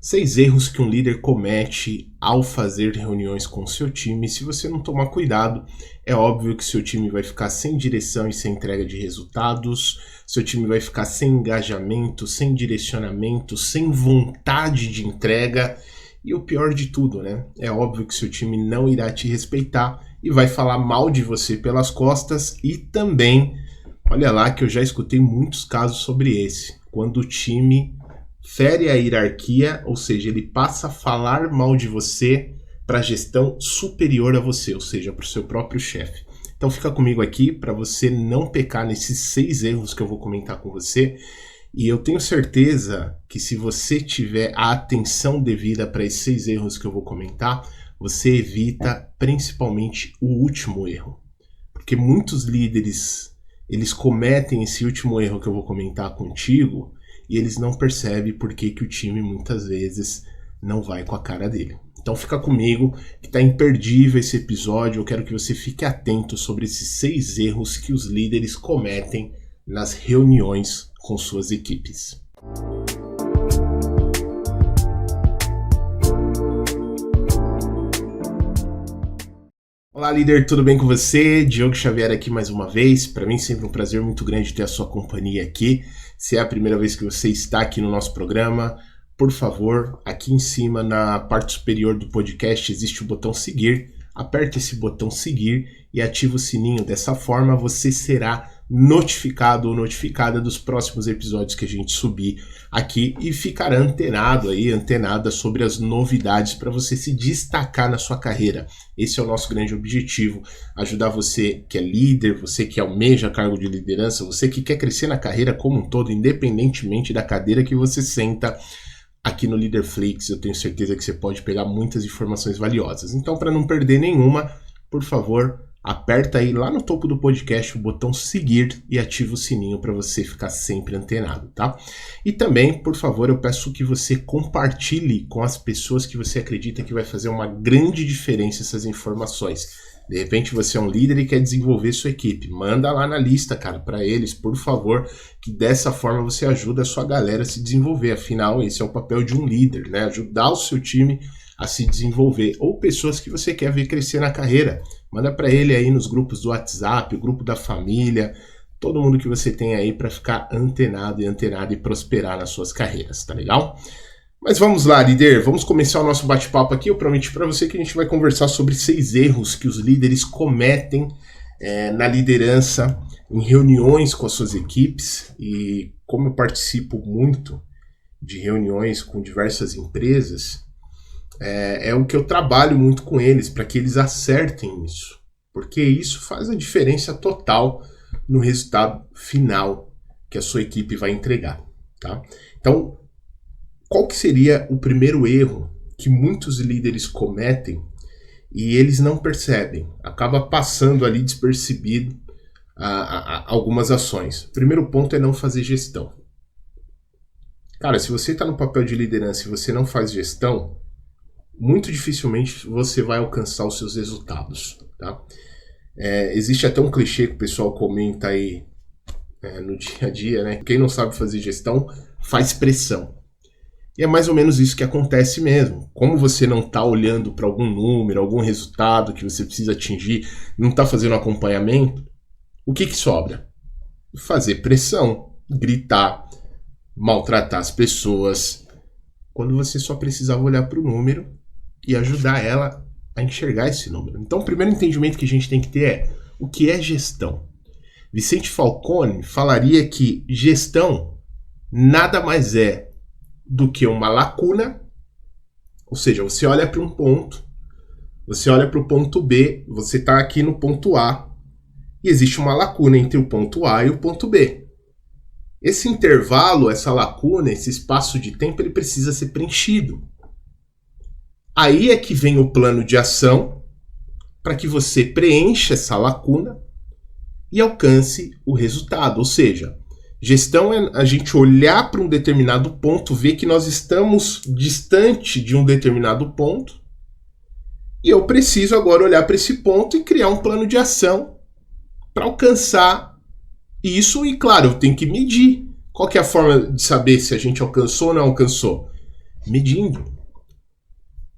6 erros que um líder comete ao fazer reuniões com seu time. Se você não tomar cuidado, é óbvio que seu time vai ficar sem direção e sem entrega de resultados, seu time vai ficar sem engajamento, sem direcionamento, sem vontade de entrega e o pior de tudo, né? É óbvio que seu time não irá te respeitar e vai falar mal de você pelas costas e também, olha lá que eu já escutei muitos casos sobre esse, quando o time fere a hierarquia, ou seja, ele passa a falar mal de você para a gestão superior a você, ou seja, para o seu próprio chefe. Então fica comigo aqui para você não pecar nesses 6 erros que eu vou comentar com você. E eu tenho certeza que se você tiver a atenção devida para esses 6 erros que eu vou comentar, você evita principalmente o último erro. Porque muitos líderes, eles cometem esse último erro que eu vou comentar contigo, e eles não percebem por que o time muitas vezes não vai com a cara dele. Então fica comigo, que está imperdível esse episódio. Eu quero que você fique atento sobre esses 6 erros que os líderes cometem nas reuniões com suas equipes. Olá líder, tudo bem com você? Diogo Xavier aqui mais uma vez. Para mim sempre um prazer muito grande ter a sua companhia aqui. Se é a primeira vez que você está aqui no nosso programa, por favor, aqui em cima na parte superior do podcast existe o botão seguir. Aperte esse botão seguir e ative o sininho. Dessa forma você será notificado ou notificada dos próximos episódios que a gente subir aqui e ficará antenada sobre as novidades para você se destacar na sua carreira. Esse é o nosso grande objetivo, ajudar você que é líder, você que almeja cargo de liderança, você que quer crescer na carreira como um todo, independentemente da cadeira que você senta. Aqui no Leaderflix eu tenho certeza que você pode pegar muitas informações valiosas. Então, para não perder nenhuma, por favor, aperta aí lá no topo do podcast o botão seguir e ativa o sininho para você ficar sempre antenado, tá? E também, por favor, eu peço que você compartilhe com as pessoas que você acredita que vai fazer uma grande diferença essas informações. De repente você é um líder e quer desenvolver sua equipe. Manda lá na lista, cara, para eles, por favor, que dessa forma você ajuda a sua galera a se desenvolver. Afinal, esse é o papel de um líder, né? Ajudar o seu time a se desenvolver. Ou pessoas que você quer ver crescer na carreira. Manda para ele aí nos grupos do WhatsApp, o grupo da família, todo mundo que você tem aí para ficar antenado e prosperar nas suas carreiras, tá legal? Mas vamos lá, líder, vamos começar o nosso bate-papo aqui. Eu prometi para você que a gente vai conversar sobre 6 erros que os líderes cometem na liderança, em reuniões com as suas equipes. E como eu participo muito de reuniões com diversas empresas, é o que eu trabalho muito com eles, para que eles acertem isso. Porque isso faz a diferença total no resultado final que a sua equipe vai entregar, tá? Então, qual que seria o primeiro erro que muitos líderes cometem e eles não percebem? Acaba passando ali despercebido algumas ações. O primeiro ponto é não fazer gestão. Cara, se você está no papel de liderança e você não faz gestão, muito dificilmente você vai alcançar os seus resultados, tá? Existe até um clichê que o pessoal comenta aí no dia a dia, né? Quem não sabe fazer gestão faz pressão. E é mais ou menos isso que acontece mesmo. Como você não está olhando para algum número, algum resultado que você precisa atingir, não está fazendo acompanhamento, o que sobra? Fazer pressão, gritar, maltratar as pessoas, quando você só precisava olhar para o número e ajudar ela a enxergar esse número. Então o primeiro entendimento que a gente tem que ter é o que é gestão. Vicente Falcone falaria que gestão nada mais é do que uma lacuna, ou seja, você olha para um ponto, você olha para o ponto B, você está aqui no ponto A, e existe uma lacuna entre o ponto A e o ponto B. Esse intervalo, essa lacuna, esse espaço de tempo, ele precisa ser preenchido. Aí é que vem o plano de ação, para que você preencha essa lacuna e alcance o resultado, ou seja, gestão é a gente olhar para um determinado ponto, ver que nós estamos distante de um determinado ponto e eu preciso agora olhar para esse ponto e criar um plano de ação para alcançar isso. E claro, eu tenho que medir. Qual que é a forma de saber se a gente alcançou ou não alcançou? medindo.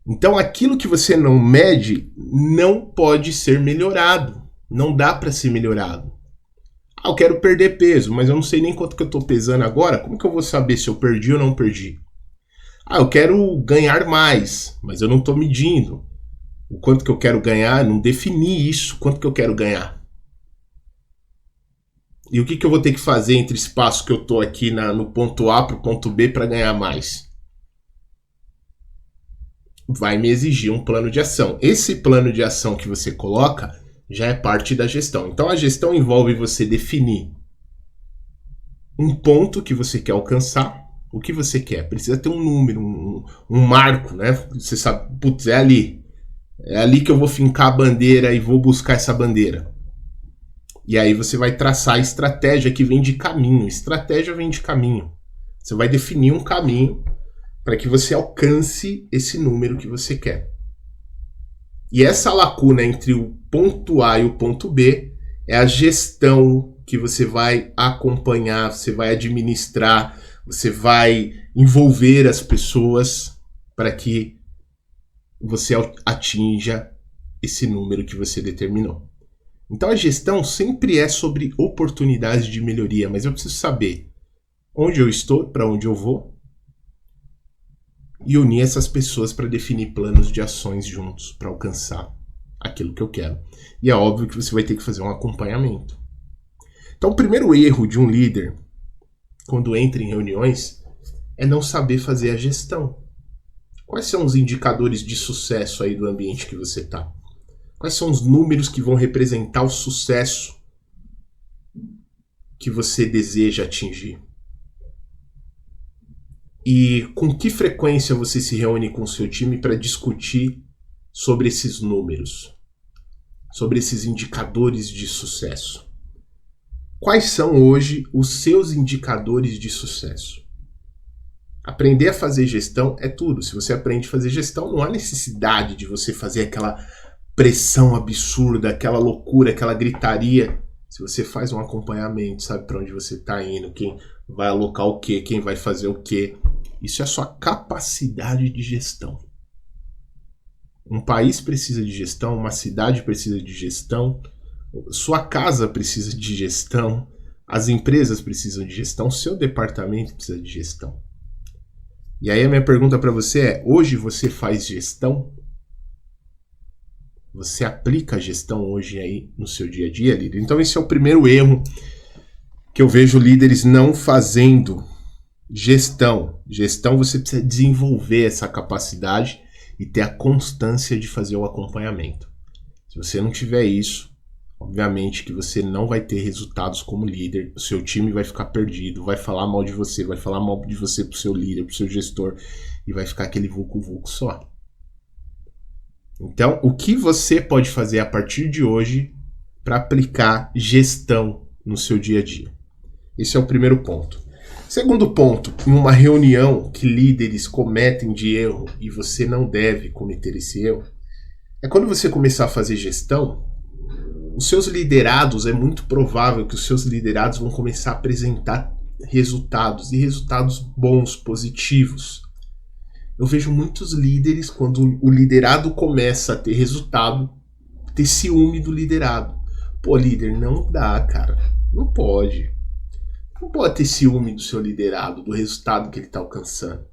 Então aquilo que você não mede não pode ser melhorado. Não dá para ser melhorado. Ah, eu quero perder peso, mas eu não sei nem quanto que eu estou pesando agora. Como que eu vou saber se eu perdi ou não perdi? Ah, eu quero ganhar mais, mas eu não estou medindo. O quanto que eu quero ganhar, não defini isso. Quanto que eu quero ganhar? E o que eu vou ter que fazer entre esse passo que eu estou aqui no ponto A para o ponto B para ganhar mais? Vai me exigir um plano de ação. Esse plano de ação que você coloca já é parte da gestão. Então a gestão envolve você definir um ponto que você quer alcançar. O que você quer? Precisa ter um número, um marco, né? Você sabe, putz, é ali. É ali que eu vou fincar a bandeira e vou buscar essa bandeira. E aí você vai traçar a estratégia que vem de caminho. Estratégia vem de caminho. Você vai definir um caminho para que você alcance esse número que você quer. E essa lacuna entre o ponto A e o ponto B é a gestão que você vai acompanhar, você vai administrar, você vai envolver as pessoas para que você atinja esse número que você determinou. Então a gestão sempre é sobre oportunidades de melhoria, mas eu preciso saber onde eu estou, para onde eu vou, e unir essas pessoas para definir planos de ações juntos para alcançar aquilo que eu quero. E é óbvio que você vai ter que fazer um acompanhamento. Então o primeiro erro de um líder, quando entra em reuniões, é não saber fazer a gestão. Quais são os indicadores de sucesso aí do ambiente que você está? Quais são os números que vão representar o sucesso que você deseja atingir? E com que frequência você se reúne com o seu time para discutir sobre esses números, sobre esses indicadores de sucesso? Quais são hoje os seus indicadores de sucesso? Aprender a fazer gestão é tudo. Se você aprende a fazer gestão, não há necessidade de você fazer aquela pressão absurda, aquela loucura, aquela gritaria. Se você faz um acompanhamento, sabe para onde você está indo, quem vai alocar o quê, quem vai fazer o quê. Isso é a sua capacidade de gestão. Um país precisa de gestão, uma cidade precisa de gestão, sua casa precisa de gestão, as empresas precisam de gestão, seu departamento precisa de gestão. E aí a minha pergunta para você é, hoje você faz gestão? Você aplica a gestão hoje aí no seu dia a dia, líder? Então esse é o primeiro erro que eu vejo líderes não fazendo. Gestão. Gestão, você precisa desenvolver essa capacidade e ter a constância de fazer o acompanhamento. Se você não tiver isso, obviamente que você não vai ter resultados como líder, o seu time vai ficar perdido, vai falar mal de você, vai falar mal de você pro seu líder, pro seu gestor, e vai ficar aquele vulco-vulco só. Então, o que você pode fazer a partir de hoje para aplicar gestão no seu dia a dia? Esse é o primeiro ponto. Segundo ponto, em uma reunião que líderes cometem de erro e você não deve cometer esse erro, é quando você começar a fazer gestão, os seus liderados, é muito provável que os seus liderados vão começar a apresentar resultados, e resultados bons, positivos. Eu vejo muitos líderes, quando o liderado começa a ter resultado, ter ciúme do liderado. Pô, líder, não dá, cara. Não pode. Não pode ter ciúme do seu liderado, do resultado que ele está alcançando.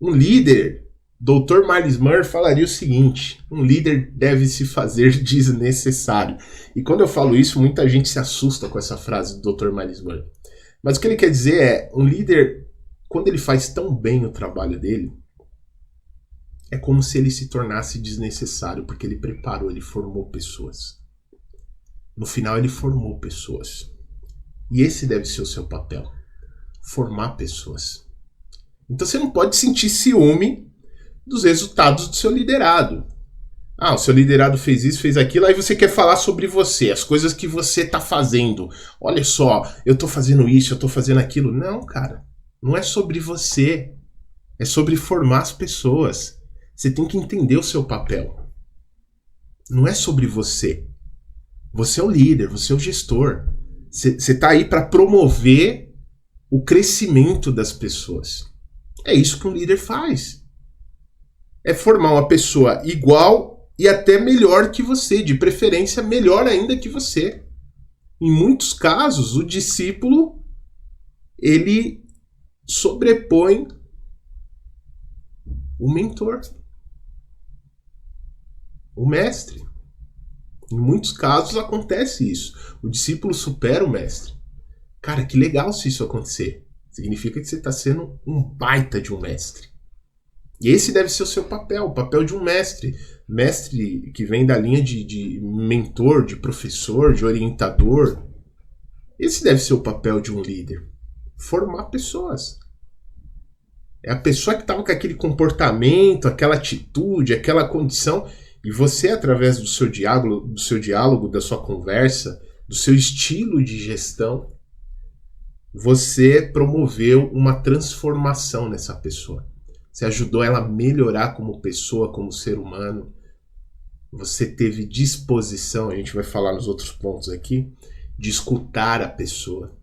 Um líder, Dr. Marlis Murray falaria o seguinte: um líder deve se fazer desnecessário. E quando eu falo isso, muita gente se assusta com essa frase do Dr. Marlis Murray. Mas o que ele quer dizer é, um líder, quando ele faz tão bem o trabalho dele, é como se ele se tornasse desnecessário, porque ele preparou, ele formou pessoas. No final ele formou pessoas. E esse deve ser o seu papel. Formar pessoas. Então você não pode sentir ciúme dos resultados do seu liderado. Ah, o seu liderado fez isso, fez aquilo, aí você quer falar sobre você, as coisas que você está fazendo. Olha só, eu estou fazendo isso, eu estou fazendo aquilo. Não, cara, não é sobre você. É sobre formar as pessoas. Você tem que entender o seu papel. Não é sobre você. Você é o líder, você é o gestor. Você está aí para promover o crescimento das pessoas. É isso que um líder faz. É formar uma pessoa igual e até melhor que você, de preferência melhor ainda que você. Em muitos casos, o discípulo, ele sobrepõe o mentor, o mestre. Em muitos casos acontece isso. O discípulo supera o mestre. Cara, que legal se isso acontecer. Significa que você está sendo um baita de um mestre. E esse deve ser o seu papel, o papel de um mestre. Mestre que vem da linha de mentor, de professor, de orientador. Esse deve ser o papel de um líder. Formar pessoas. É a pessoa que estava com aquele comportamento, aquela atitude, aquela condição. E você, através do seu diálogo, da sua conversa, do seu estilo de gestão, você promoveu uma transformação nessa pessoa. Você ajudou ela a melhorar como pessoa, como ser humano. Você teve disposição, a gente vai falar nos outros pontos aqui, de escutar a pessoa.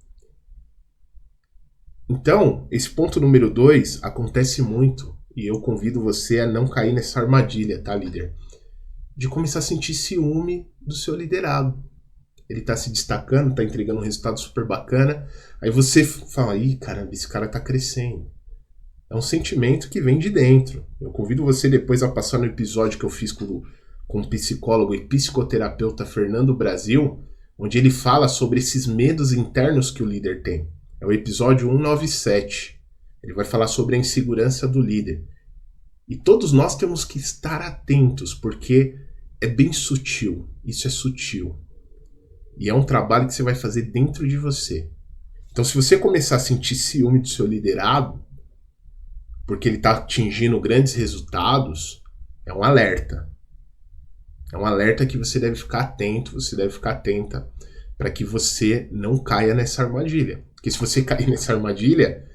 Então, esse ponto número 2 acontece muito. E eu convido você a não cair nessa armadilha, tá, líder? De começar a sentir ciúme do seu liderado. Ele tá se destacando, tá entregando um resultado super bacana. Aí você fala, ih, caramba, esse cara tá crescendo. É um sentimento que vem de dentro. Eu convido você depois a passar no episódio que eu fiz com o psicólogo e psicoterapeuta Fernando Brasil, onde ele fala sobre esses medos internos que o líder tem. É o episódio 197. Ele vai falar sobre a insegurança do líder. E todos nós temos que estar atentos, porque é bem sutil. Isso é sutil. E é um trabalho que você vai fazer dentro de você. Então, se você começar a sentir ciúme do seu liderado, porque ele está atingindo grandes resultados, é um alerta. É um alerta que você deve ficar atento, você deve ficar atenta, para que você não caia nessa armadilha. Porque se você cair nessa armadilha,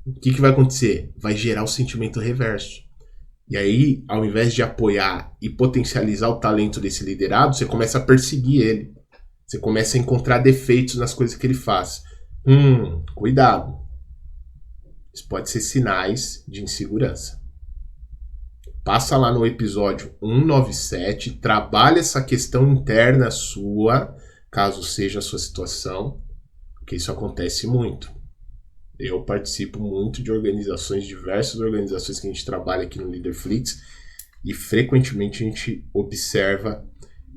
o que vai acontecer? Vai gerar o sentimento reverso. E aí, ao invés de apoiar e potencializar o talento desse liderado, você começa a perseguir ele. Você começa a encontrar defeitos nas coisas que ele faz. Cuidado. Isso pode ser sinais de insegurança. Passa lá no episódio 197, trabalha essa questão interna sua, caso seja a sua situação, porque isso acontece muito. Eu participo muito de organizações, diversas organizações que a gente trabalha aqui no Leaderflix, e frequentemente a gente observa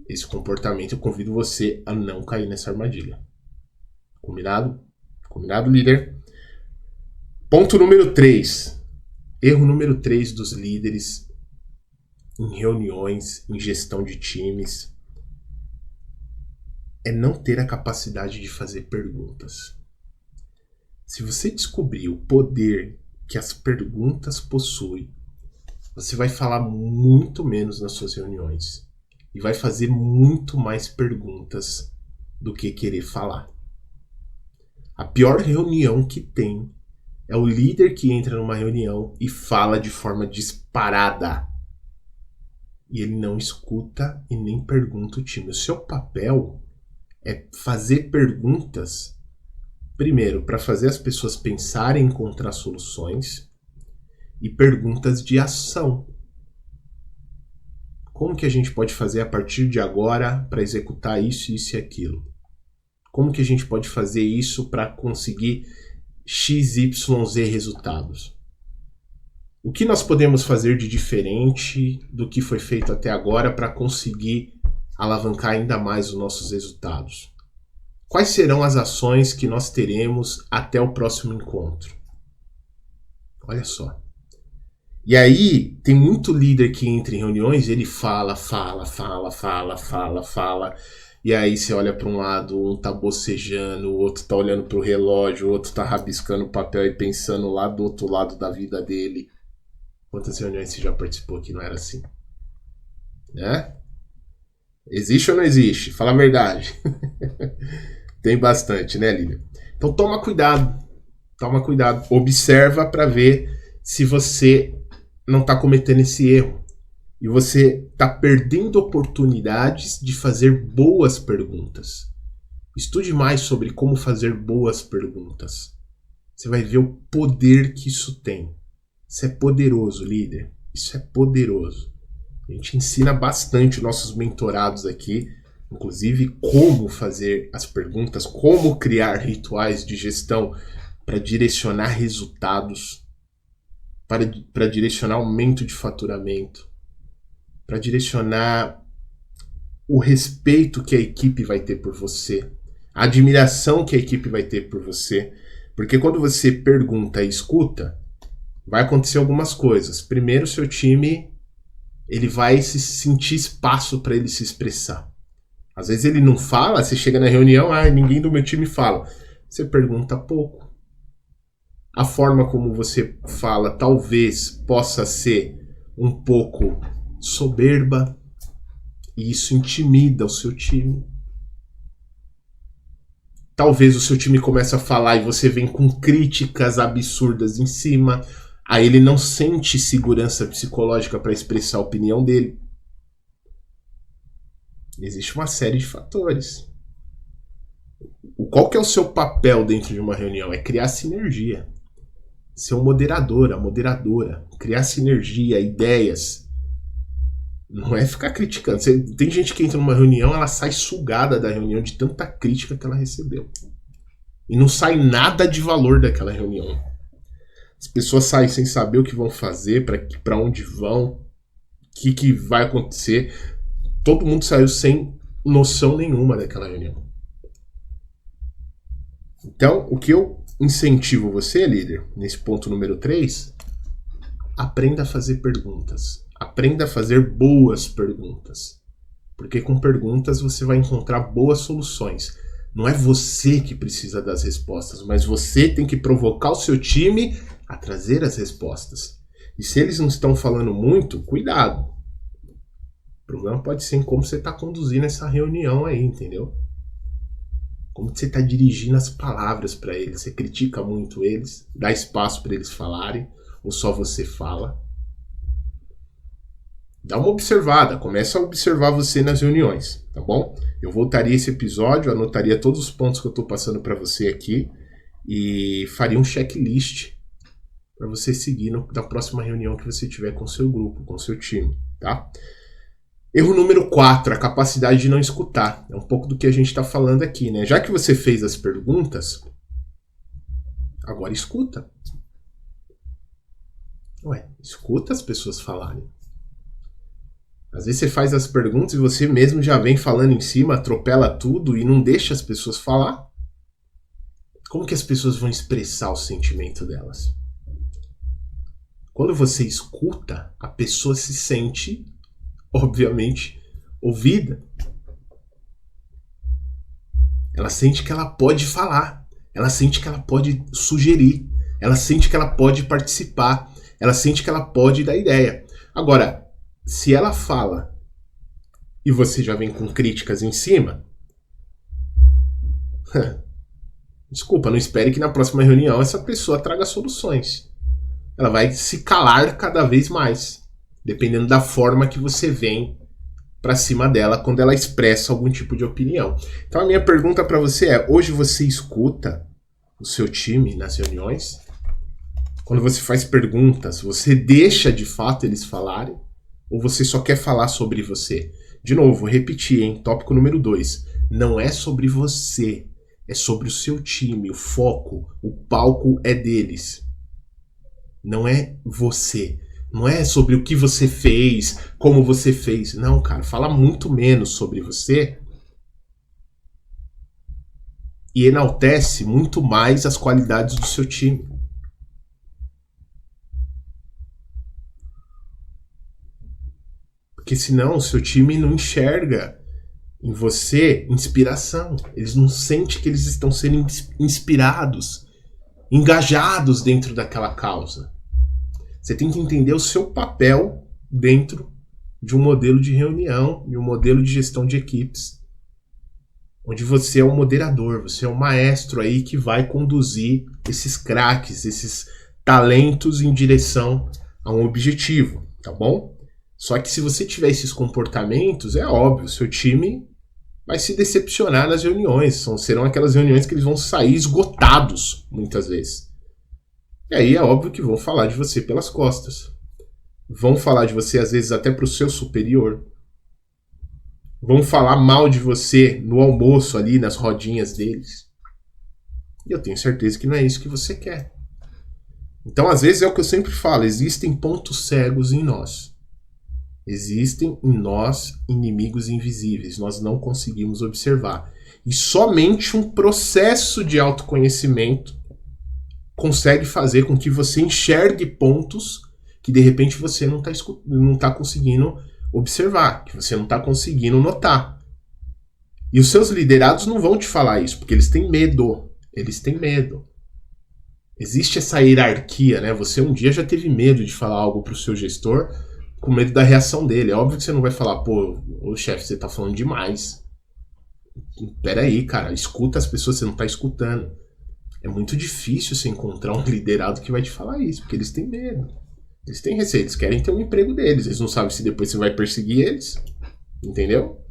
esse comportamento. Eu convido você a não cair nessa armadilha. Combinado? Combinado, líder? Ponto número 3. Erro número 3 dos líderes em reuniões, em gestão de times, é não ter a capacidade de fazer perguntas. Se você descobrir o poder que as perguntas possuem, você vai falar muito menos nas suas reuniões e vai fazer muito mais perguntas do que querer falar. A pior reunião que tem é o líder que entra numa reunião e fala de forma disparada. E ele não escuta e nem pergunta o time. O seu papel é fazer perguntas, primeiro, para fazer as pessoas pensarem em encontrar soluções, e perguntas de ação. Como que a gente pode fazer a partir de agora para executar isso, isso e aquilo? Como que a gente pode fazer isso para conseguir XYZ resultados? O que nós podemos fazer de diferente do que foi feito até agora para conseguir alavancar ainda mais os nossos resultados? Quais serão as ações que nós teremos até o próximo encontro? Olha só. E aí, tem muito líder que entra em reuniões e ele fala. E aí você olha para um lado, um tá bocejando, o outro tá olhando pro relógio, o outro tá rabiscando o papel e pensando lá do outro lado da vida dele. Quantas reuniões você já participou que não era assim? Né? Existe ou não existe? Fala a verdade. Tem bastante, né, Lívia? Então toma cuidado. Toma cuidado. Observa para ver se você não está cometendo esse erro. E você está perdendo oportunidades de fazer boas perguntas. Estude mais sobre como fazer boas perguntas. Você vai ver o poder que isso tem. Isso é poderoso, líder. Isso é poderoso. A gente ensina bastante nossos mentorados aqui, inclusive como fazer as perguntas, como criar rituais de gestão para direcionar resultados, para direcionar aumento de faturamento, para direcionar o respeito que a equipe vai ter por você, a admiração que a equipe vai ter por você. Porque quando você pergunta e escuta, vai acontecer algumas coisas. Primeiro, seu time ele vai se sentir espaço para ele se expressar. Às vezes ele não fala, você chega na reunião, ninguém do meu time fala. Você pergunta pouco. A forma como você fala talvez possa ser um pouco soberba, e isso intimida o seu time. Talvez o seu time comece a falar e você vem com críticas absurdas em cima. Aí ele não sente segurança psicológica para expressar a opinião dele. Existe uma série de fatores. Qual que é o seu papel dentro de uma reunião? É criar sinergia. Ser um moderador, a moderadora. Criar sinergia, ideias. Não é ficar criticando. Tem gente que entra numa reunião, ela sai sugada da reunião de tanta crítica que ela recebeu. E não sai nada de valor daquela reunião. As pessoas saem sem saber o que vão fazer, para onde vão, o que vai acontecer. Todo mundo saiu sem noção nenhuma daquela reunião. Então, o que eu incentivo você, líder, nesse ponto número 3, aprenda a fazer perguntas. Aprenda a fazer boas perguntas. Porque com perguntas você vai encontrar boas soluções. Não é você que precisa das respostas, mas você tem que provocar o seu time a trazer as respostas. E se eles não estão falando muito, cuidado. O problema pode ser em como você está conduzindo essa reunião aí, entendeu? Como você está dirigindo as palavras para eles. Você critica muito eles, dá espaço para eles falarem, ou só você fala. Dá uma observada, começa a observar você nas reuniões, tá bom? Eu voltaria esse episódio, anotaria todos os pontos que eu estou passando para você aqui e faria um checklist para você seguir na próxima reunião que você tiver com o seu grupo, com o seu time, tá? Erro número 4, a capacidade de não escutar. É um pouco do que a gente está falando aqui, né? Já que você fez as perguntas, agora escuta. Escuta as pessoas falarem. Às vezes você faz as perguntas e você mesmo já vem falando em cima, atropela tudo e não deixa as pessoas falar. Como que as pessoas vão expressar o sentimento delas? Quando você escuta, a pessoa se sente, obviamente, ouvida. Ela sente que ela pode falar. Ela sente que ela pode sugerir. Ela sente que ela pode participar. Ela sente que ela pode dar ideia. Agora, se ela fala e você já vem com críticas em cima, desculpa, não espere que na próxima reunião essa pessoa traga soluções. Ela vai se calar cada vez mais, dependendo da forma que você vem para cima dela quando ela expressa algum tipo de opinião. Então a minha pergunta para você é, hoje você escuta o seu time nas reuniões? Quando você faz perguntas, você deixa de fato eles falarem? Ou você só quer falar sobre você? De novo, vou repetir, hein? Tópico número 2. Não é sobre você. É sobre o seu time, o foco. O palco é deles. Não é você. Não é sobre o que você fez, como você fez. Não, cara. Fala muito menos sobre você. E enaltece muito mais as qualidades do seu time. Porque senão o seu time não enxerga em você inspiração. Eles não sentem que eles estão sendo inspirados, engajados dentro daquela causa. Você tem que entender o seu papel dentro de um modelo de reunião, de um modelo de gestão de equipes, onde você é um moderador, você é um maestro aí que vai conduzir esses craques, esses talentos em direção a um objetivo, tá bom? Só que se você tiver esses comportamentos, é óbvio, seu time vai se decepcionar nas reuniões. Serão aquelas reuniões que eles vão sair esgotados, muitas vezes. E aí é óbvio que vão falar de você pelas costas. Vão falar de você, às vezes, até pro seu superior. Vão falar mal de você no almoço ali, nas rodinhas deles. E eu tenho certeza que não é isso que você quer. Então, às vezes, é o que eu sempre falo, existem pontos cegos em nós. Existem em nós inimigos invisíveis, nós não conseguimos observar. E somente um processo de autoconhecimento consegue fazer com que você enxergue pontos que de repente você não está conseguindo observar, que você não está conseguindo notar. E os seus liderados não vão te falar isso, porque eles têm medo. Eles têm medo. Existe essa hierarquia, né? Você um dia já teve medo de falar algo para o seu gestor, com medo da reação dele. É óbvio que você não vai falar, pô, ô chefe, você tá falando demais. Peraí, cara, escuta as pessoas, você não tá escutando. É muito difícil você encontrar um liderado que vai te falar isso, porque eles têm medo. Eles têm receio, eles querem ter um emprego deles. Eles não sabem se depois você vai perseguir eles. Entendeu?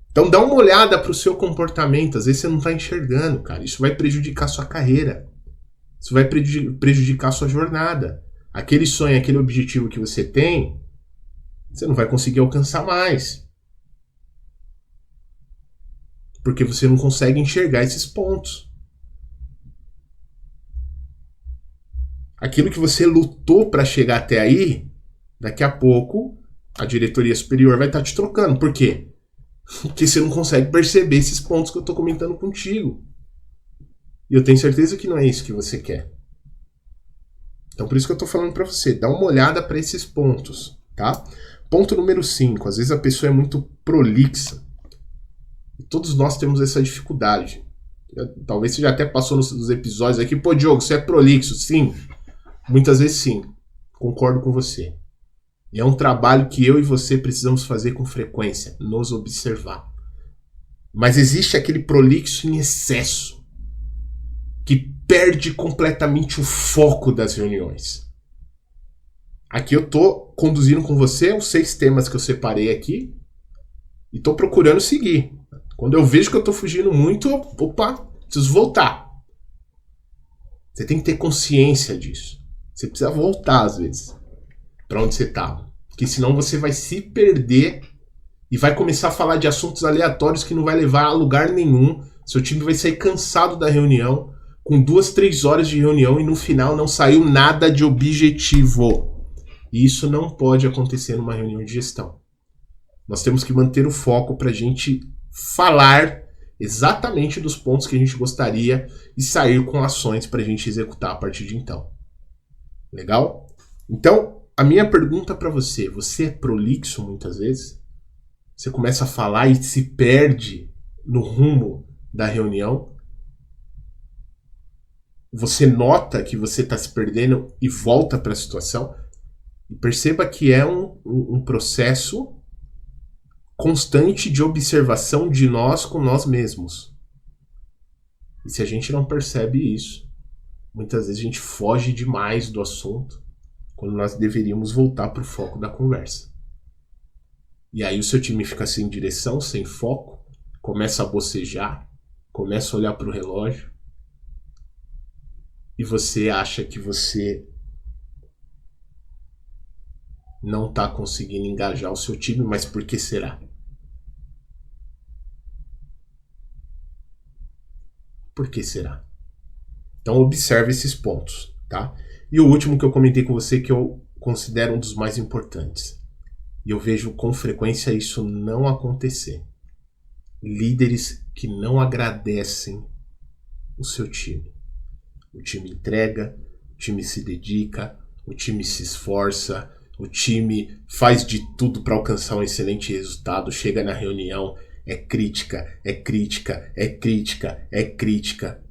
Então dá uma olhada pro seu comportamento. Às vezes você não tá enxergando, cara. Isso vai prejudicar sua carreira. Isso vai prejudicar sua jornada. Aquele sonho, aquele objetivo que você tem, você não vai conseguir alcançar mais. Porque você não consegue enxergar esses pontos. Aquilo que você lutou para chegar até aí, daqui a pouco a diretoria superior vai estar te trocando. Por quê? Porque você não consegue perceber esses pontos que eu estou comentando contigo. E eu tenho certeza que não é isso que você quer. Então por isso que eu estou falando para você, dá uma olhada para esses pontos, tá? Ponto número 5, às vezes a pessoa é muito prolixa. E todos nós temos essa dificuldade. Talvez você já até passou nos episódios aqui, pô Diogo, você é prolixo? Sim, muitas vezes sim, concordo com você. E é um trabalho que eu e você precisamos fazer com frequência, nos observar. Mas existe aquele prolixo em excesso, que perde completamente o foco das reuniões. Aqui eu tô conduzindo com você os 6 temas que eu separei aqui e tô procurando seguir. Quando eu vejo que eu tô fugindo muito, opa, preciso voltar. Você tem que ter consciência disso. Você precisa voltar às vezes para onde você tá, porque senão você vai se perder e vai começar a falar de assuntos aleatórios que não vai levar a lugar nenhum. Seu time vai sair cansado da reunião, com 2, 3 horas de reunião e no final não saiu nada de objetivo. E isso não pode acontecer numa reunião de gestão. Nós temos que manter o foco para a gente falar exatamente dos pontos que a gente gostaria e sair com ações para a gente executar a partir de então. Legal? Então, a minha pergunta para você é prolixo muitas vezes? Você começa a falar e se perde no rumo da reunião? Você nota que você está se perdendo e volta para a situação? E perceba que é um processo constante de observação de nós com nós mesmos. E se a gente não percebe isso, muitas vezes a gente foge demais do assunto, quando nós deveríamos voltar para o foco da conversa. E aí o seu time fica sem direção, sem foco, começa a bocejar, começa a olhar para o relógio, e você acha que você não está conseguindo engajar o seu time, mas por que será? Por que será? Então observe esses pontos, tá? E o último que eu comentei com você, que eu considero um dos mais importantes. E eu vejo com frequência isso não acontecer. Líderes que não agradecem o seu time. O time entrega, o time se dedica, o time se esforça, o time faz de tudo para alcançar um excelente resultado, chega na reunião, é crítica, é crítica, é crítica, é crítica.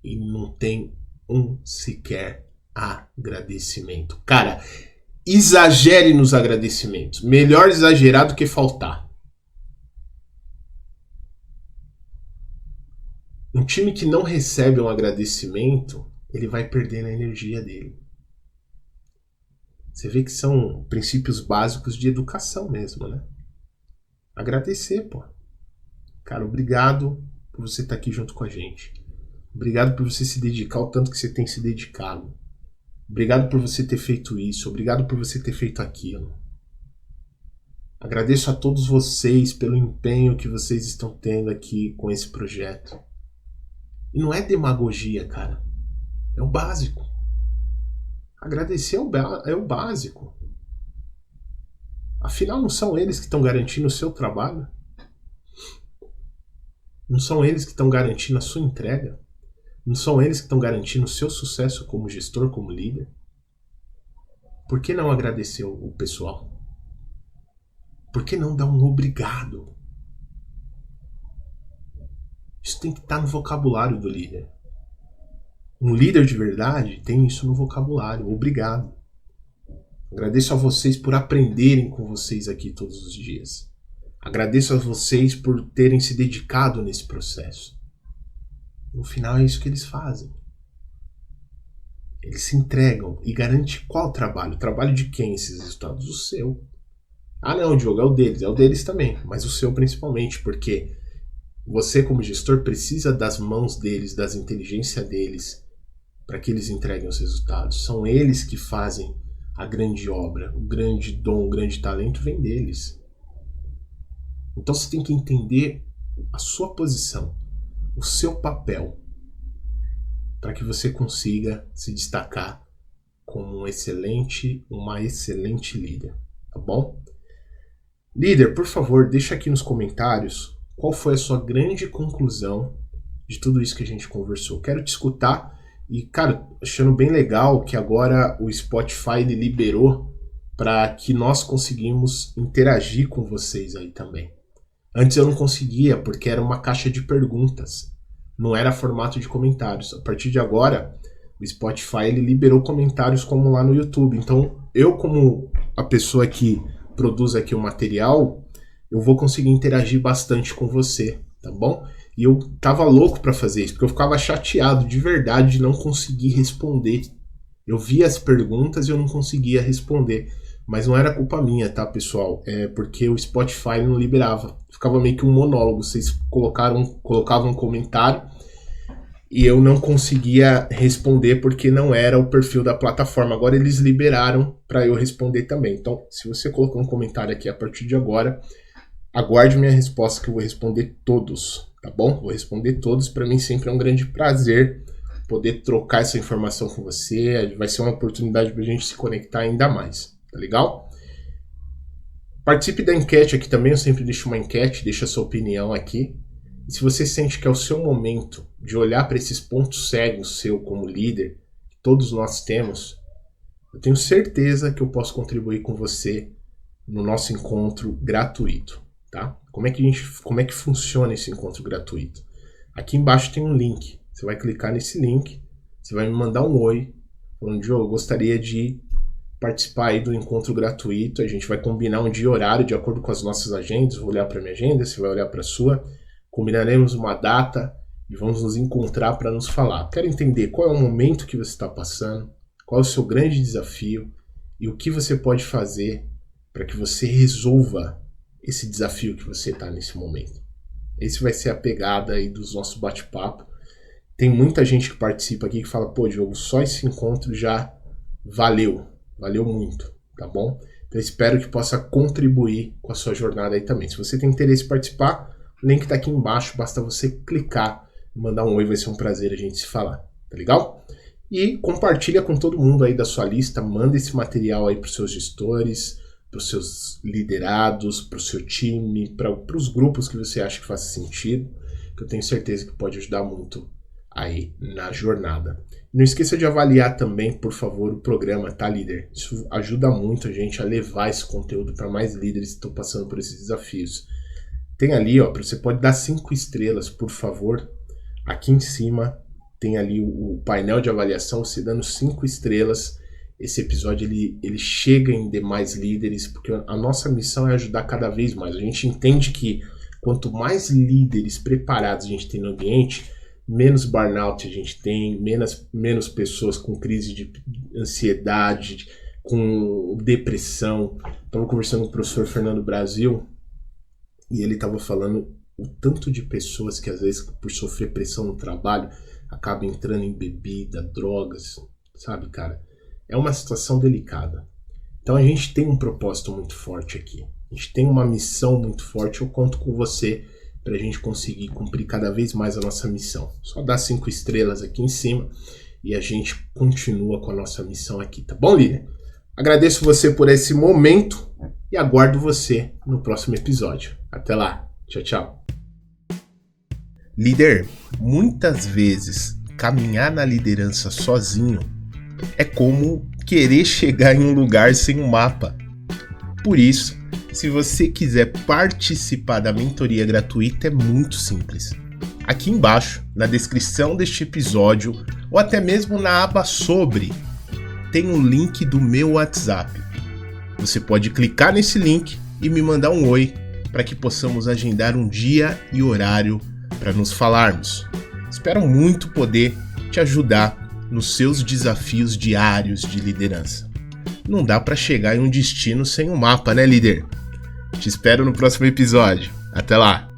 E não tem um sequer agradecimento. Cara, exagere nos agradecimentos. Melhor exagerar do que faltar. Um time que não recebe um agradecimento, ele vai perdendo a energia dele. Você vê que são princípios básicos de educação mesmo, né? Agradecer, pô. Cara, obrigado por você estar aqui junto com a gente. Obrigado por você se dedicar o tanto que você tem se dedicado. Obrigado por você ter feito isso, obrigado por você ter feito aquilo. Agradeço a todos vocês pelo empenho que vocês estão tendo aqui com esse projeto. E não é demagogia, cara. É o básico. Agradecer é o básico. Afinal, não são eles que estão garantindo o seu trabalho? Não são eles que estão garantindo a sua entrega? Não são eles que estão garantindo o seu sucesso como gestor, como líder? Por que não agradecer o pessoal? Por que não dar um obrigado? Isso tem que estar no vocabulário do líder. Um líder de verdade tem isso no vocabulário. Obrigado. Agradeço a vocês por aprenderem com vocês aqui todos os dias. Agradeço a vocês por terem se dedicado nesse processo. No final é isso que eles fazem. Eles se entregam e garantem qual trabalho? O trabalho de quem esses resultados? O seu. Ah não, Diogo, é o deles também, mas o seu principalmente, porque você como gestor precisa das mãos deles, das inteligências deles, para que eles entreguem os resultados. São eles que fazem a grande obra, o grande dom, o grande talento vem deles. Então você tem que entender a sua posição, o seu papel, para que você consiga se destacar como uma excelente líder, tá bom? Líder, por favor, deixa aqui nos comentários qual foi a sua grande conclusão de tudo isso que a gente conversou. Quero te escutar e, cara, achando bem legal que agora o Spotify ele liberou para que nós conseguimos interagir com vocês aí também. Antes eu não conseguia porque era uma caixa de perguntas, não era formato de comentários. A partir de agora, o Spotify ele liberou comentários como lá no YouTube. Então, eu como a pessoa que produz aqui o material, eu vou conseguir interagir bastante com você, tá bom? E eu tava louco para fazer isso, porque eu ficava chateado de verdade de não conseguir responder. Eu via as perguntas e eu não conseguia responder. Mas não era culpa minha, tá, pessoal? É porque o Spotify não liberava. Ficava meio que um monólogo. Vocês colocavam um comentário e eu não conseguia responder porque não era o perfil da plataforma. Agora eles liberaram para eu responder também. Então, se você colocar um comentário aqui a partir de agora, aguarde minha resposta que eu vou responder todos, tá bom? Vou responder todos. Para mim sempre é um grande prazer poder trocar essa informação com você. Vai ser uma oportunidade para a gente se conectar ainda mais. Tá legal? Participe da enquete aqui também, eu sempre deixo uma enquete, deixa a sua opinião aqui. E se você sente que é o seu momento de olhar para esses pontos cegos seu como líder, que todos nós temos, eu tenho certeza que eu posso contribuir com você no nosso encontro gratuito, tá? Como é que funciona esse encontro gratuito? Aqui embaixo tem um link, você vai clicar nesse link, você vai me mandar um oi, falando, Diogo, eu gostaria de participar aí do encontro gratuito. A gente vai combinar um dia e horário de acordo com as nossas agendas. Vou olhar para minha agenda, você vai olhar para a sua. Combinaremos uma data e vamos nos encontrar para nos falar. Quero entender qual é o momento que você está passando, qual é o seu grande desafio e o que você pode fazer para que você resolva esse desafio que você está nesse momento. Esse vai ser a pegada aí dos nossos bate-papo. Tem muita gente que participa aqui que fala, pô, Diogo, só esse encontro já valeu muito, tá bom? Então espero que possa contribuir com a sua jornada aí também. Se você tem interesse em participar, o link tá aqui embaixo, basta você clicar e mandar um oi, vai ser um prazer a gente se falar, tá legal? E compartilha com todo mundo aí da sua lista, manda esse material aí para os seus gestores, para os seus liderados, para o seu time, para os grupos que você acha que faz sentido, que eu tenho certeza que pode ajudar muito aí na jornada. Não esqueça de avaliar também, por favor, o programa, tá, líder? Isso ajuda muito a gente a levar esse conteúdo para mais líderes que estão passando por esses desafios. Tem ali, ó, você pode dar 5 estrelas, por favor. Aqui em cima tem ali o painel de avaliação, você dando 5 estrelas. Esse episódio ele chega em demais líderes, porque a nossa missão é ajudar cada vez mais. A gente entende que quanto mais líderes preparados a gente tem no ambiente, menos burnout a gente tem, menos pessoas com crise de ansiedade, com depressão. Estava conversando com o professor Fernando Brasil e ele estava falando o tanto de pessoas que às vezes por sofrer pressão no trabalho acabam entrando em bebida, drogas, sabe, cara? é uma situação delicada. Então a gente tem um propósito muito forte aqui. A gente tem uma missão muito forte. Eu conto com você para a gente conseguir cumprir cada vez mais a nossa missão. Só dá 5 estrelas aqui em cima e a gente continua com a nossa missão aqui, tá bom, líder? Agradeço você por esse momento e aguardo você no próximo episódio. Até lá. Tchau, tchau. Líder, muitas vezes caminhar na liderança sozinho é como querer chegar em um lugar sem um mapa. Por isso, se você quiser participar da mentoria gratuita, é muito simples. Aqui embaixo, na descrição deste episódio, ou até mesmo na aba sobre, tem um link do meu WhatsApp. Você pode clicar nesse link e me mandar um oi para que possamos agendar um dia e horário para nos falarmos. Espero muito poder te ajudar nos seus desafios diários de liderança. Não dá para chegar em um destino sem um mapa, né, líder? Te espero no próximo episódio. Até lá!